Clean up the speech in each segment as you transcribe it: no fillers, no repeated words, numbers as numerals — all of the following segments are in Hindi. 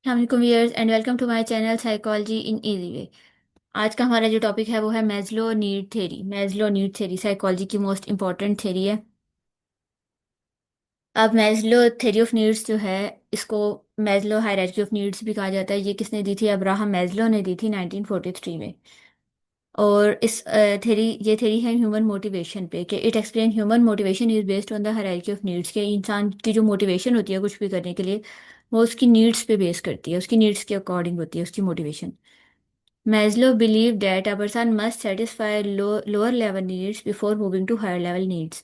अस्सलाम viewers and welcome to my channel psychology in easy way. आज का हमारा जो टॉपिक है वो है Maslow need theory. Maslow need theory psychology की मोस्ट इंपॉर्टेंट थ्योरी है। अब मैस्लो थ्योरी ऑफ नीड्स जो है, इसको मैस्लो हायरार्की ऑफ नीड्स भी कहा जाता है। ये किसने दी थी? अब्राहम मैस्लो ने दी थी 1943 में। और इस थ्योरी ये थ्योरी है ह्यूमन मोटिवेशन पे, कि it explain human motivation is based on the hierarchy of needs. के इंसान की जो मोटिवेशन होती है कुछ भी करने के लिए, वो उसकी नीड्स पे बेस करती है, उसकी नीड्स के अकॉर्डिंग होती है उसकी motivation. Maslow believed that a person must satisfy lower level needs before moving to higher level needs.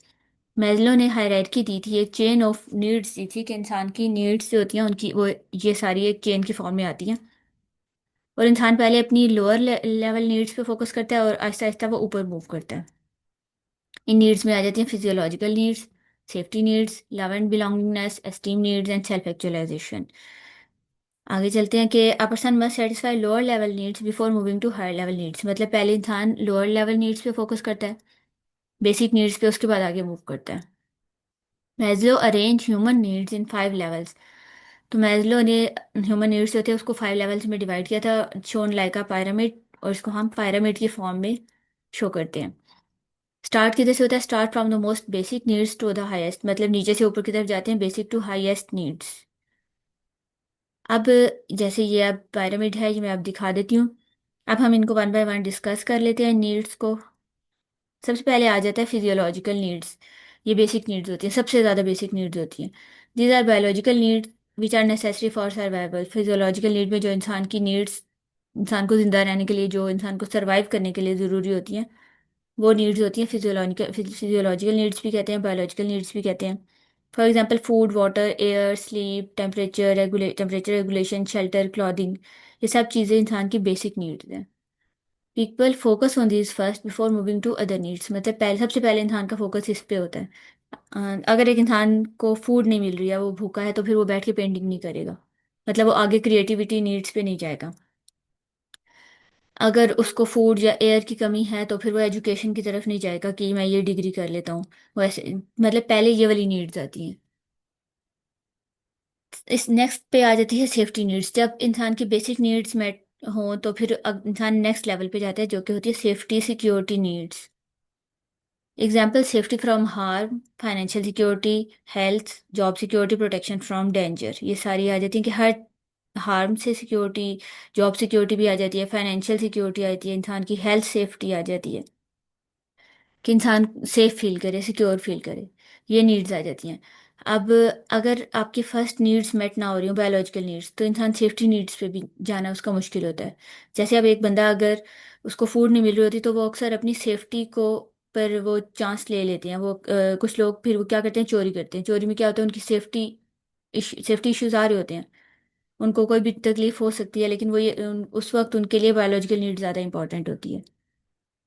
Maslow ने हायरार्की दी थी, एक चेन ऑफ नीड्स दी थी कि इंसान की नीड्स जो होती हैं उनकी वो ये सारी एक चेन की फॉर्म में आती हैं। और इंसान पहले अपनी लोअर लेवल नीड्स पे फोकस करता है और आहिस्ता आहिस्ता वो ऊपर मूव करता है। इन नीड्स में आ जाती हैं physiological needs, safety needs, love and belongingness, esteem needs and self actualization. आगे चलते हैं कि a person must satisfy lower level needs before moving to higher level needs. मतलब पहले इंसान लोअर लेवल नीड्स पे फोकस करता है, बेसिक नीड्स पे, उसके बाद आगे मूव करता है। मैस्लो अरेंज ह्यूमन नीड्स इन 5 लेवल्स। तो मैस्लो ने ह्यूमन नीड्स जो थे उसको 5 लेवल्स में डिवाइड किया था, शोन लाइक अ pyramid। और इसको हम pyramid की फॉर्म में शो करते हैं। स्टार्ट किधर से होता है? Start from the most basic needs to the highest, मतलब नीचे से ऊपर की तरफ जाते हैं, बेसिक टू हाईएस्ट नीड्स। अब जैसे ये अब pyramid है, ये मैं अब दिखा देती हूँ। अब हम इनको वन बाय वन डिस्कस कर लेते हैं नीड्स को। सबसे पहले आ जाता है फिजियोलॉजिकल नीड्स। ये बेसिक नीड्स होती हैं, सबसे ज़्यादा बेसिक नीड्स होती हैं। These are biological needs which are necessary for survival. Physiological need में जो इंसान की नीड्स, इंसान को जिंदा रहने के लिए, जो इंसान को सर्वाइव करने के लिए ज़रूरी होती हैं, वो नीड्स होती हैं फिजियोलॉजिकल। फिजियोलॉजिकल नीड्स भी कहते हैं, बायोलॉजिकल नीड्स भी कहते हैं। For example food, water, air, sleep, temperature regulation, shelter, clothing, ये सब चीज़ें इंसान की बेसिक नीड्स हैं। People focus on this first before moving to other needs. मतलब पहले, सबसे पहले इंसान का फोकस इस पे होता है। अगर एक इंसान को फूड नहीं मिल रही है, वो भूखा है, तो फिर वो बैठ के पेंटिंग नहीं करेगा। मतलब वो आगे क्रिएटिविटी नीड्स पे नहीं जाएगा। अगर उसको फूड या एयर की कमी है, तो फिर वो एजुकेशन की तरफ नहीं जाएगा कि मैं ये डिग्री कर लेता हूँ। वैसे मतलब पहले ये वाली नीड्स आती हैं। इस नेक्स्ट पे आ जाती है सेफ्टी नीड्स। जब इंसान की बेसिक नीड्स मेट हों, तो फिर अब इंसान नेक्स्ट लेवल पे जाता है, जो कि होती है safety security needs. Example safety from harm, financial security, health, job security, protection from danger. ये सारी आ जाती हैं कि हर हार्म से सिक्योरिटी, जॉब सिक्योरिटी भी आ जाती है, फाइनेंशियल सिक्योरिटी आ जाती है, इंसान की हेल्थ सेफ्टी आ जाती है कि इंसान सेफ फील करे, सिक्योर फील करे। ये नीड्स आ जाती हैं। अब अगर आपकी फर्स्ट नीड्स मेट ना हो रही हो, बायोलॉजिकल नीड्स, तो इंसान सेफ्टी नीड्स पे भी जाना उसका मुश्किल होता है। जैसे अब एक बंदा, अगर उसको फूड नहीं मिल रही होती, तो वो अक्सर अपनी सेफ्टी को पर वो चांस ले लेते हैं। वो कुछ लोग फिर वो क्या करते हैं, चोरी करते हैं। चोरी में क्या होता है, उनकी सेफ्टी इश्यूज आ रहे होते हैं, उनको कोई भी तकलीफ हो सकती है, लेकिन वो उस वक्त उनके लिए बायोलॉजिकल नीड्स ज़्यादा इंपॉर्टेंट होती है।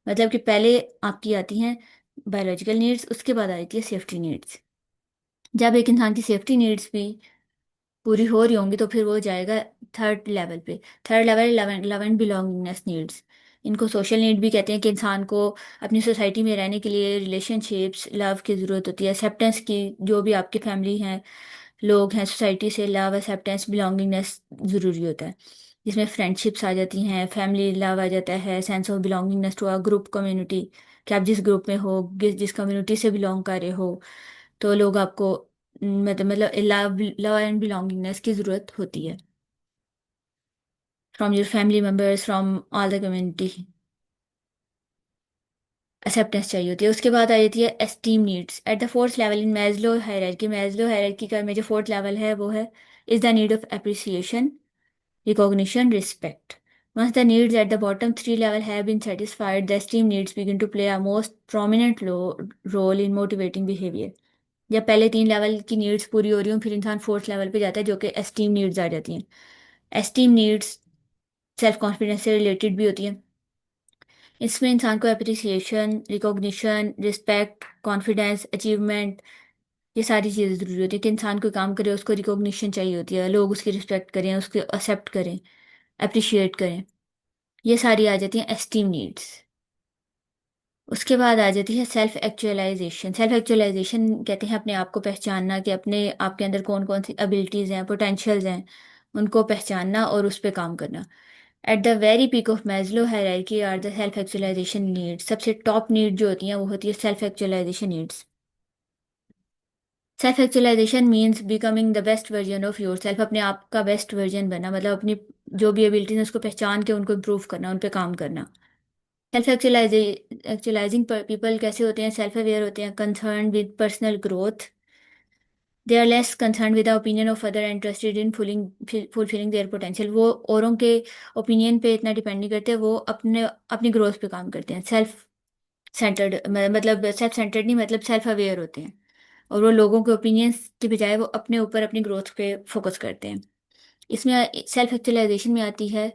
मतलब कि पहले आपकी आती हैं बायोलॉजिकल नीड्स, उसके बाद आती है सेफ्टी नीड्स। जब एक इंसान की सेफ्टी नीड्स भी पूरी हो रही होंगी, तो फिर वो जाएगा थर्ड लेवल पे। Third level love and belongingness needs. इनको सोशल नीड भी कहते हैं, कि इंसान को अपनी सोसाइटी में रहने के लिए रिलेशनशिप्स, लव की ज़रूरत होती है, एक्सेप्टेंस की। जो भी आपकी फैमिली हैं, लोग हैं, सोसाइटी से लव, एक्सेप्टेंस, बिलोंगिंगनेस ज़रूरी होता है। जिसमें फ्रेंडशिप्स आ जाती हैं, फैमिली लव आ जाता है, sense of belongingness to a group community, कि आप जिस ग्रुप में हो, जिस कम्युनिटी से बिलोंग कर रहे हो, तो लोग आपको मतलब लव लव एंड बिलोंगिंगनेस की ज़रूरत होती है from your family members, from all the community. Acceptance चाहिए होती है। उसके बाद आ जाती है esteem needs at the fourth level in Maslow hierarchy. Maslow hierarchy का में जो फोर्थ लेवल है, वो है is the need of appreciation, recognition, respect. Once the needs at the bottom three level have been satisfied, the esteem needs begin to play a most prominent role in motivating behavior. जब पहले 3 लेवल की नीड्स पूरी हो रही हो, फिर इंसान फोर्थ लेवल पे जाता है, जो कि एस्टीम नीड्स आ जाती हैं। एस्टीम नीड्स सेल्फ कॉन्फिडेंस से रिलेटेड भी होती हैं। इसमें इंसान को appreciation, recognition, respect, confidence, achievement, ये सारी चीज़ें ज़रूरी होती है। कि इंसान कोई काम करे, उसको रिकॉग्निशन चाहिए होती है, लोग उसकी रिस्पेक्ट करें, उसको एक्सेप्ट करें, अप्रिशिएट करें। ये सारी आ जाती हैं एस्टीम नीड्स। उसके बाद आ जाती है सेल्फ एक्चुअलाइजेशन। सेल्फ एक्चुअलाइजेशन कहते हैं अपने आप को पहचानना, कि अपने आप के अंदर कौन कौन सी एबिलिटीज़ हैं, पोटेंशियल्स हैं, उनको पहचानना और उस पर काम करना। At the very peak of Maslow hierarchy are the self actualization needs. सबसे टॉप नीड जो होती हैं वो होती है self actualization needs. Self actualization means becoming the best version of yourself. अपने आप का बेस्ट वर्जन बनना, मतलब अपनी जो भी एबिलिटीज है उसको पहचान के उनको इम्प्रूव करना, उन पर काम करना। सेल्फ एक्चुअलाइजिंग पीपल कैसे होते हैं? सेल्फ अवेयर होते हैं, concern with personal growth, they are less concern with the opinion of other, interested in fulfilling their potential. वो औरों के ओपिनियन पे इतना डिपेंड नहीं करते, वो अपने अपनी ग्रोथ पे काम करते हैं। सेल्फ सेंटर्ड मतलब सेल्फ सेंटर्ड नहीं, मतलब सेल्फ अवेयर होते हैं, और वो लोगों के ओपिनियंस के बजाय वो अपने ऊपर अपनी ग्रोथ पे फोकस करते हैं। इसमें सेल्फ एक्चुअलाइजेशन में आती है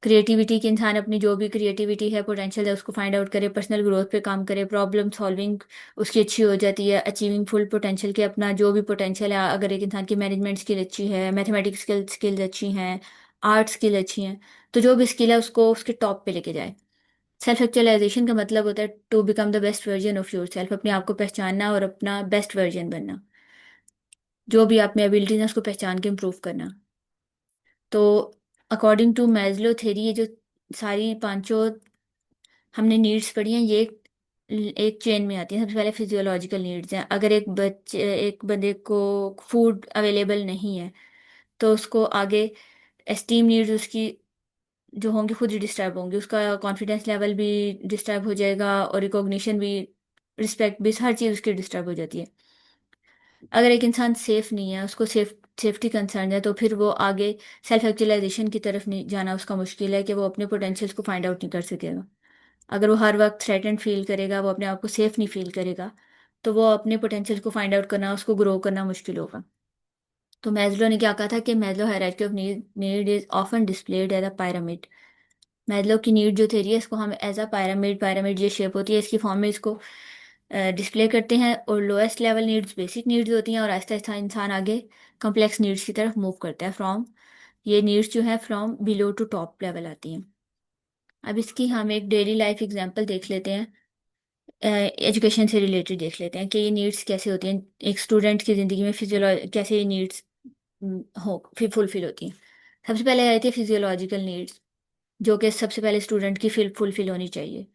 क्रिएटिविटी, कि इंसान अपनी जो भी क्रिएटिविटी है, पोटेंशियल है, उसको फाइंड आउट करे, पर्सनल ग्रोथ पे काम करे, प्रॉब्लम सॉल्विंग उसकी अच्छी हो जाती है, अचीविंग फुल पोटेंशियल के अपना जो भी पोटेंशियल है। अगर एक इंसान की मैनेजमेंट स्किल अच्छी है, मैथमेटिक्स स्किल्स अच्छी हैं, आर्ट स्किल अच्छी हैं, तो जो भी स्किल है उसको उसके टॉप पे लेके जाए। सेल्फ एक्चुअलाइजेशन का मतलब होता है to become the best version of yourself. अपने आप को पहचानना और अपना बेस्ट वर्जन बनना, जो भी आप में एबिलिटीज है उसको पहचान के इम्प्रूव करना। तो अकॉर्डिंग टू मैज्लो थ्योरी, ये जो सारी पांचों हमने नीड्स पढ़ी हैं, ये एक चेन में आती है। सबसे पहले फिजियोलॉजिकल नीड्स हैं। अगर एक बंदे को फूड अवेलेबल नहीं है तो उसको आगे एस्टीम नीड्स उसकी जो होंगी खुद ही डिस्टर्ब होंगी, उसका कॉन्फिडेंस लेवल भी डिस्टर्ब हो जाएगा, और रिकॉग्निशन भी, रिस्पेक्ट भी, हर चीज़ उसकी डिस्टर्ब हो जाती है। अगर एक इंसान सेफ नहीं है, उसको सेफ्टी कंसर्न है, तो फिर वो आगे सेल्फ एक्चुअलाइजेशन की तरफ नहीं जाना उसका मुश्किल है, कि वो अपने पोटेंशियल्स को फाइंड आउट नहीं कर सकेगा। अगर वो हर वक्त थ्रेटन फील करेगा, वो अपने आप को सेफ नहीं फील करेगा, तो वो अपने पोटेंशियल को फाइंड आउट करना, उसको ग्रो करना मुश्किल होगा। तो मैस्लो ने क्या कहा था कि Maslow hierarchy of need is often displayed as a pyramid। Maslow की नीड जो थ्योरी है इसको हम एज अ pyramid, ये शेप होती है इसकी फॉर्म में, इसको डिस्प्ले करते हैं। और lowest level needs basic needs होती हैं, और आहिस्ता आहिस्ता इंसान आगे कॉम्प्लेक्स नीड्स की तरफ मूव करता है। फ्रॉम ये नीड्स जो है from below to top level आती हैं। अब इसकी हम एक डेली लाइफ एग्जांपल देख लेते हैं, एजुकेशन से रिलेटेड देख लेते हैं कि ये नीड्स कैसे होती हैं एक स्टूडेंट की ज़िंदगी में, फिजियोलॉजी कैसे ये नीड्स हो फिर फुलफिल होती हैं। सबसे पहले आती है फिजियोलॉजिकल नीड्स, जो कि सबसे पहले स्टूडेंट की फुलफिल होनी चाहिए।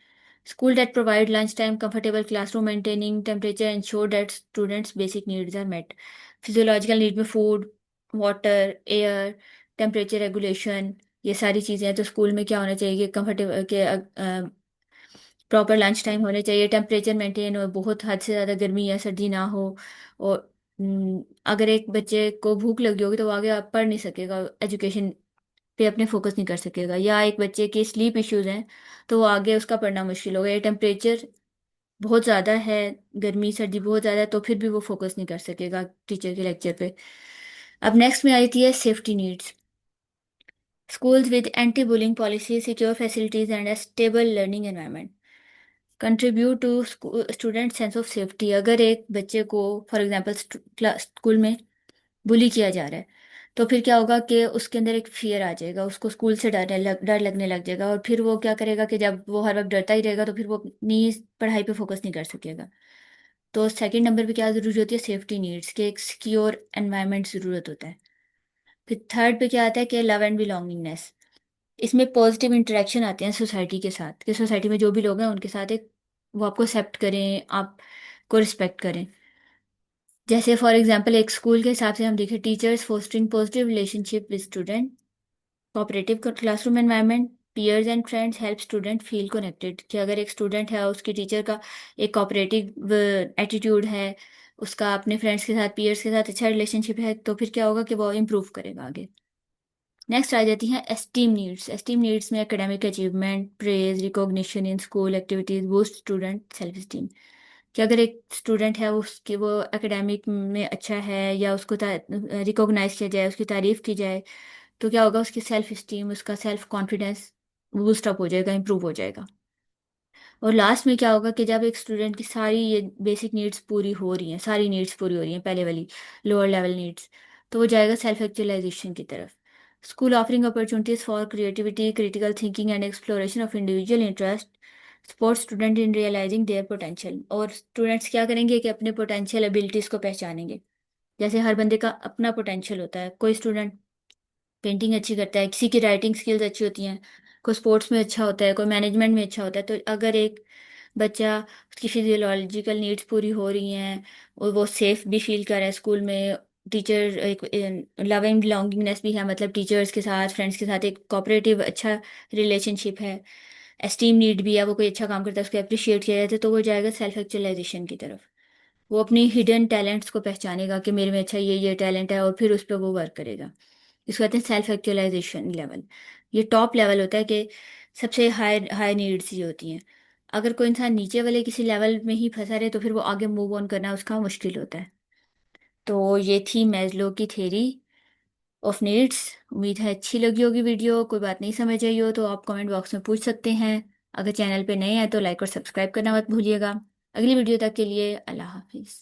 School that provide lunch time, comfortable classroom, maintaining temperature, ensure that students basic needs are met. Physiological need में food, water, air, temperature regulation, ये सारी चीज़ें हैं। तो स्कूल में क्या होना चाहिए कि कंफर्टेबल के प्रॉपर लंच टाइम होने चाहिए, टेम्परेचर मेंटेन हो, बहुत हद से ज़्यादा गर्मी या सर्दी ना हो। और अगर एक बच्चे को भूख लगी होगी तो वो आगे आप पढ़ नहीं सकेगा, एजुकेशन पे अपने फोकस नहीं कर सकेगा। या एक बच्चे के स्लीप इश्यूज हैं तो वो आगे उसका पढ़ना मुश्किल होगा। या टेम्परेचर बहुत ज़्यादा है, गर्मी सर्दी बहुत ज़्यादा है, तो फिर भी वो फोकस नहीं कर सकेगा टीचर के लेक्चर पे। अब नेक्स्ट में आई थी है safety needs. Schools with anti bullying policy, secure facilities and a stable learning environment contribute to student sense of safety. अगर एक बच्चे को फॉर एग्जांपल स्कूल में बुली किया जा रहा है, तो फिर क्या होगा कि उसके अंदर एक फियर आ जाएगा, उसको स्कूल से डर लगने लग जाएगा, और फिर वो क्या करेगा कि जब वो हर वक्त डरता ही रहेगा तो फिर वो अपनी पढ़ाई पे फोकस नहीं कर सकेगा। तो सेकंड नंबर पे क्या ज़रूरी होती है? सेफ्टी नीड्स के एक सिक्योर एनवायरनमेंट ज़रूरत होता है। फिर थर्ड पे क्या आता है कि लव एंड बिलोंगिंगनेस। इसमें पॉजिटिव इंटरेक्शन आते हैं सोसाइटी के साथ, कि सोसाइटी में जो भी लोग हैं उनके साथ एक वो आपको एक्सेप्ट करें, आपको रिस्पेक्ट करें। जैसे फॉर एग्जांपल एक स्कूल के हिसाब से हम देखें, teachers fostering positive relationship with student, cooperative classroom environment, peers and friends help student feel connected. कि अगर एक स्टूडेंट है उसकी टीचर का एक कोऑपरेटिव एटीट्यूड है, उसका अपने फ्रेंड्स के साथ, पीयर्स के साथ अच्छा रिलेशनशिप है, तो फिर क्या होगा कि वो इम्प्रूव करेगा आगे। नेक्स्ट आ जाती हैं एस्टीम नीड्स। एस्टीम नीड्स में academic achievement, praise, recognition in school activities boost student self esteem. कि अगर एक स्टूडेंट है उसकी वो एकेडमिक में अच्छा है, या उसको रिकॉग्नाइज किया जाए, उसकी तारीफ की जाए, तो क्या होगा? उसकी सेल्फ एस्टीम, उसका सेल्फ कॉन्फिडेंस बूस्ट अप हो जाएगा, इंप्रूव हो जाएगा। और लास्ट में क्या होगा कि जब एक स्टूडेंट की सारी ये बेसिक नीड्स पूरी हो रही हैं, सारी नीड्स पूरी हो रही हैं, पहले वाली लोअर लेवल नीड्स, तो वो जाएगा सेल्फ एक्चुअलाइजेशन की तरफ। School offering opportunities for creativity, critical thinking and exploration of individual interest support student in realizing their potential. और स्टूडेंट्स क्या करेंगे कि अपने पोटेंशियल एबिलिटीज को पहचानेंगे। जैसे हर बंदे का अपना पोटेंशियल होता है, कोई स्टूडेंट पेंटिंग अच्छी करता है, किसी की राइटिंग स्किल्स अच्छी होती हैं, कोई स्पोर्ट्स में अच्छा होता है, कोई मैनेजमेंट में अच्छा होता है। तो अगर एक बच्चा, उसकी फिजियोलॉजिकल नीड्स पूरी हो रही हैं और वो सेफ भी फील कर रहा है स्कूल में, टीचर एक लव एंड बिलोंगिंगनेस भी है, मतलब टीचर्स के साथ, फ्रेंड्स के साथ एक कोऑपरेटिव अच्छा रिलेशनशिप है, एस्टीम नीड भी है, वो कोई अच्छा काम करता है उसको अप्रिशिएट किया जाता है, तो वो जाएगा सेल्फ एक्चुअलाइजेशन की तरफ। वो अपनी हिडन टैलेंट्स को पहचानेगा कि मेरे में अच्छा ये टैलेंट है, और फिर उस पर वो वर्क करेगा। इसको कहते हैं सेल्फ एक्चुअलाइजेशन लेवल। ये टॉप लेवल होता है कि सबसे हाई हाई नीड्स ये होती हैं। अगर कोई इंसान नीचे वाले किसी लेवल में ही फंसा रहे तो फिर वो आगे मूव ऑन करना उसका मुश्किल होता है। तो ये थी मैस्लो की थ्योरी ऑफ नीड्स। उम्मीद है अच्छी लगी होगी वीडियो। कोई बात नहीं समझ आई हो तो आप कमेंट बॉक्स में पूछ सकते हैं। अगर चैनल पे नए हैं तो लाइक और सब्सक्राइब करना मत भूलिएगा। अगली वीडियो तक के लिए अल्लाह हाफिज़।